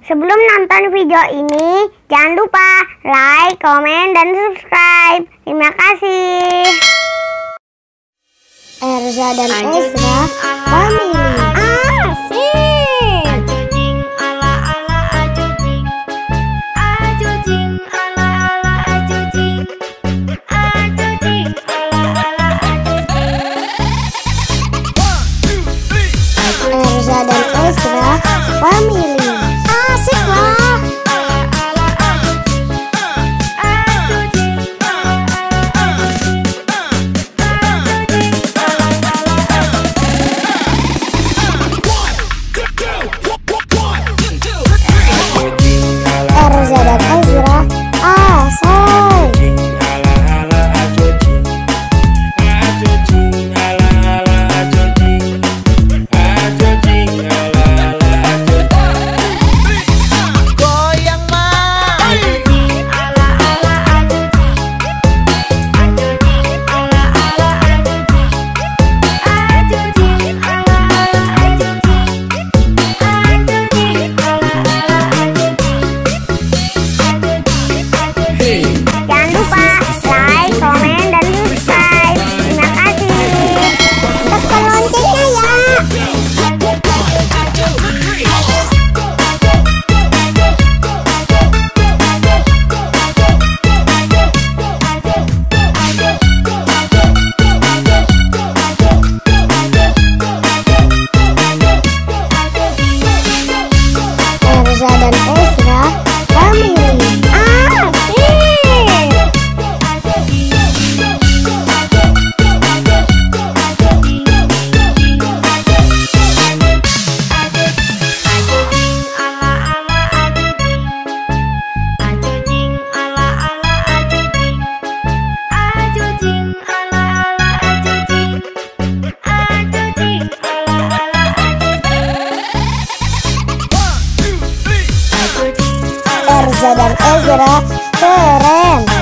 Sebelum nonton video ini, jangan lupa like, komen, dan subscribe. Terima kasih. Erza dan Ezra Family. Erza dan Ezra Family. Asik lah. Erza dan Ezra asik. Jangan lupa like, komen, dan subscribe. Terima kasih. Tekan loncengnya ya. Erza dan Ezra Family. Erza dan Ezra keren.